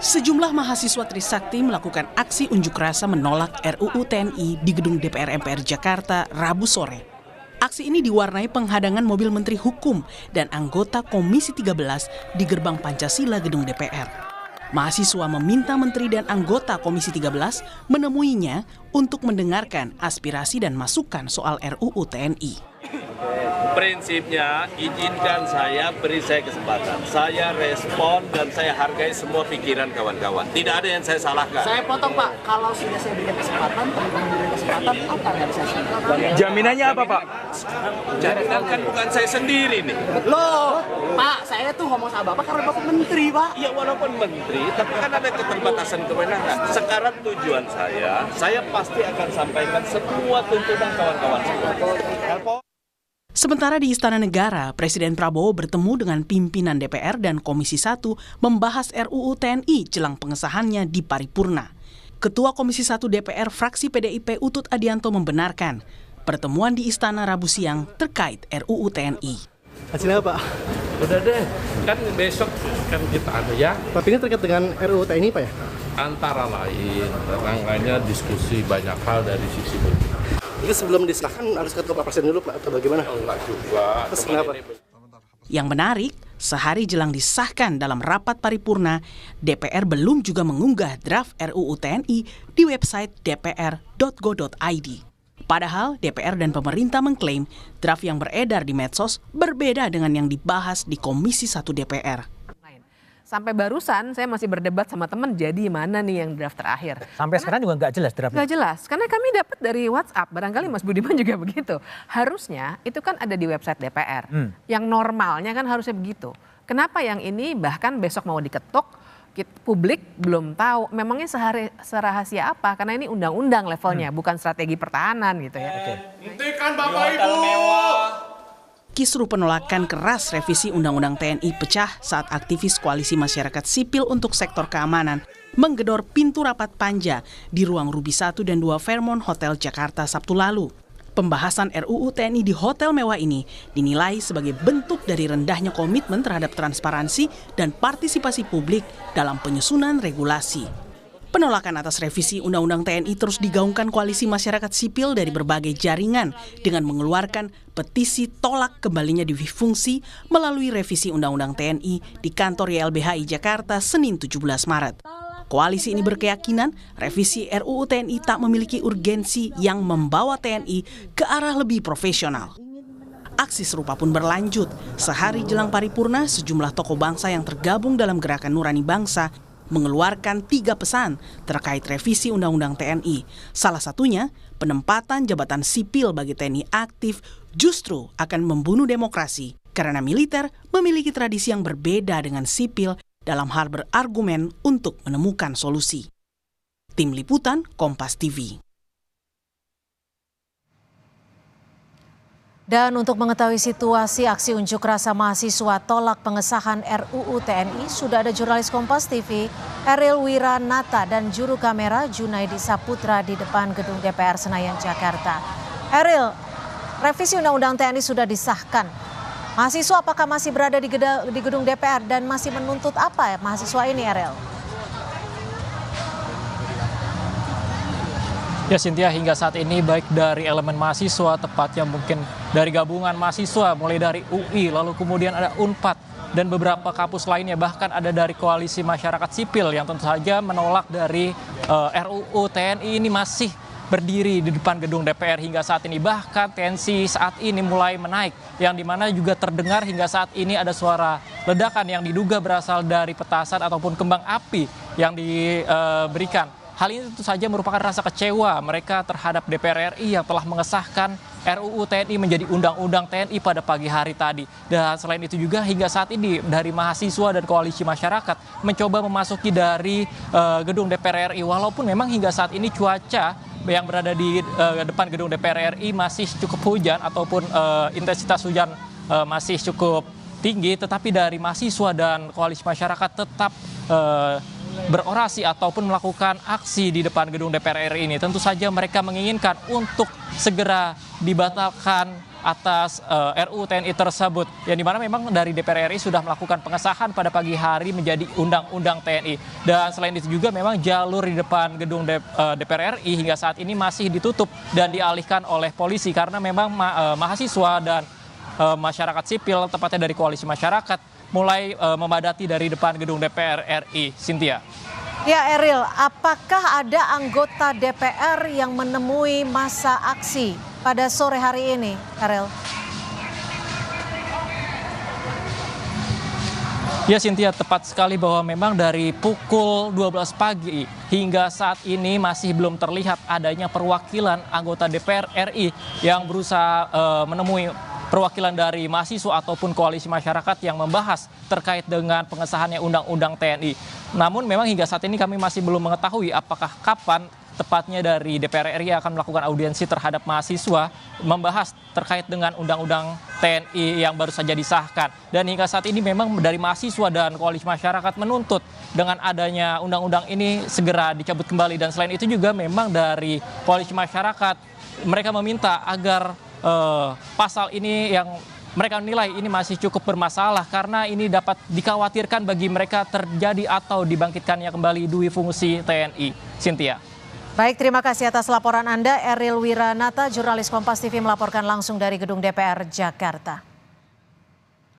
Sejumlah mahasiswa Trisakti melakukan aksi unjuk rasa menolak RUU TNI di gedung DPR MPR Jakarta Rabu sore. Aksi ini diwarnai penghadangan mobil Menteri Hukum dan anggota Komisi 13 di gerbang Pancasila gedung DPR. Mahasiswa meminta menteri dan anggota Komisi 13 menemuinya untuk mendengarkan aspirasi dan masukan soal RUU TNI. Prinsipnya izinkan saya, beri saya kesempatan. Saya respon dan saya hargai semua pikiran kawan-kawan. Tidak ada yang saya salahkan. Saya potong Pak, kalau sudah saya berikan kesempatan, teman-teman berikan kesempatan, apa yang saya lakukan? Jaminannya apa Pak? Jaminan kan bukan saya sendiri nih. Loh, Pak, saya tuh ngomong sama Bapak karena Bapak Menteri Pak. Ya walaupun menteri, tapi kan ada keterbatasan kewenangan. Sekarang tujuan saya pasti akan sampaikan semua tuntutan kawan-kawan semua. Sementara di Istana Negara, Presiden Prabowo bertemu dengan pimpinan DPR dan Komisi 1 membahas RUU TNI jelang pengesahannya di paripurna. Ketua Komisi 1 DPR fraksi PDIP Utut Adianto membenarkan pertemuan di Istana Rabu siang terkait RUU TNI. Hasilnya apa? Udah deh, kan besok kan kita ada ya. Tapi ini terkait dengan RUU TNI Pak ya? Antara lainnya diskusi banyak hal dari sisi politik. Jadi sebelum disahkan harus ketemu Pak Presiden dulu Pak atau bagaimana? Enggak juga. Terus kenapa? Yang menarik, sehari jelang disahkan dalam rapat paripurna, DPR belum juga mengunggah draft RUU TNI di website dpr.go.id. Padahal DPR dan pemerintah mengklaim draft yang beredar di medsos berbeda dengan yang dibahas di Komisi 1 DPR. Sampai barusan saya masih berdebat sama teman, jadi mana nih yang draft terakhir. Sampai sekarang juga nggak jelas draftnya. Nggak jelas, karena kami dapat dari WhatsApp, barangkali Mas Budiman juga begitu. Harusnya itu kan ada di website DPR, yang normalnya kan harusnya begitu. Kenapa yang ini bahkan besok mau diketok, publik belum tahu, memangnya serahasia apa, karena ini undang-undang levelnya, bukan strategi pertahanan gitu ya. Hentikan Bapak Ibu! Kisru penolakan keras revisi Undang-Undang TNI pecah saat aktivis Koalisi Masyarakat Sipil untuk Sektor Keamanan menggedor pintu rapat panja di ruang Ruby 1 dan 2 Fairmont Hotel Jakarta Sabtu lalu. Pembahasan RUU TNI di hotel mewah ini dinilai sebagai bentuk dari rendahnya komitmen terhadap transparansi dan partisipasi publik dalam penyusunan regulasi. Penolakan atas revisi Undang-Undang TNI terus digaungkan Koalisi Masyarakat Sipil dari berbagai jaringan dengan mengeluarkan petisi tolak kembalinya divifungsi melalui revisi Undang-Undang TNI di kantor YLBHI Jakarta Senin 17 Maret. Koalisi ini berkeyakinan revisi RUU TNI tak memiliki urgensi yang membawa TNI ke arah lebih profesional. Aksi serupa pun berlanjut. Sehari jelang paripurna, sejumlah tokoh bangsa yang tergabung dalam Gerakan Nurani Bangsa mengeluarkan 3 pesan terkait revisi Undang-Undang TNI. Salah satunya, penempatan jabatan sipil bagi TNI aktif justru akan membunuh demokrasi karena militer memiliki tradisi yang berbeda dengan sipil dalam hal berargumen untuk menemukan solusi. Tim Liputan, Kompas TV. Dan untuk mengetahui situasi aksi unjuk rasa mahasiswa tolak pengesahan RUU TNI, sudah ada jurnalis Kompas TV, Eril Wiranata dan juru kamera Junaidi Saputra di depan gedung DPR Senayan, Jakarta. Eril, revisi Undang-Undang TNI sudah disahkan. Mahasiswa apakah masih berada di gedung DPR dan masih menuntut apa ya mahasiswa ini, Eril? Ya Cynthia, hingga saat ini baik dari elemen mahasiswa, tepatnya mungkin dari gabungan mahasiswa, mulai dari UI, lalu kemudian ada UNPAD, dan beberapa kampus lainnya, bahkan ada dari Koalisi Masyarakat Sipil yang tentu saja menolak dari RUU TNI ini masih berdiri di depan gedung DPR hingga saat ini. Bahkan tensi saat ini mulai menaik, yang dimana juga terdengar hingga saat ini ada suara ledakan yang diduga berasal dari petasan ataupun kembang api yang diberikan. Hal ini tentu saja merupakan rasa kecewa mereka terhadap DPR RI yang telah mengesahkan RUU TNI menjadi Undang-Undang TNI pada pagi hari tadi. Dan selain itu juga hingga saat ini dari mahasiswa dan koalisi masyarakat mencoba memasuki dari gedung DPR RI. Walaupun memang hingga saat ini cuaca yang berada di depan gedung DPR RI masih cukup hujan ataupun intensitas hujan masih cukup tinggi. Tetapi dari mahasiswa dan koalisi masyarakat tetap berorasi ataupun melakukan aksi di depan gedung DPR RI ini. Tentu saja mereka menginginkan untuk segera dibatalkan atas RUU TNI tersebut. Yang dimana memang dari DPR RI sudah melakukan pengesahan pada pagi hari menjadi Undang-Undang TNI. Dan selain itu juga memang jalur di depan gedung DPR RI hingga saat ini masih ditutup dan dialihkan oleh polisi karena memang mahasiswa dan masyarakat sipil, tepatnya dari koalisi masyarakat, mulai memadati dari depan gedung DPR RI. Cynthia. Ya Eril, apakah ada anggota DPR yang menemui masa aksi pada sore hari ini, Eril? Ya Cynthia, tepat sekali bahwa memang dari pukul 12 pagi hingga saat ini masih belum terlihat adanya perwakilan anggota DPR RI yang berusaha menemui perwakilan dari mahasiswa ataupun koalisi masyarakat yang membahas terkait dengan pengesahannya Undang-Undang TNI. Namun memang hingga saat ini kami masih belum mengetahui apakah kapan tepatnya dari DPR RI akan melakukan audiensi terhadap mahasiswa membahas terkait dengan Undang-Undang TNI yang baru saja disahkan. Dan hingga saat ini memang dari mahasiswa dan koalisi masyarakat menuntut dengan adanya undang-undang ini segera dicabut kembali. Dan selain itu juga memang dari koalisi masyarakat mereka meminta agar pasal ini yang mereka nilai ini masih cukup bermasalah karena ini dapat dikhawatirkan bagi mereka terjadi atau dibangkitkannya kembali dui fungsi TNI. Cynthia. Baik, terima kasih atas laporan Anda. Eril Wiranata, jurnalis Kompas TV melaporkan langsung dari gedung DPR Jakarta.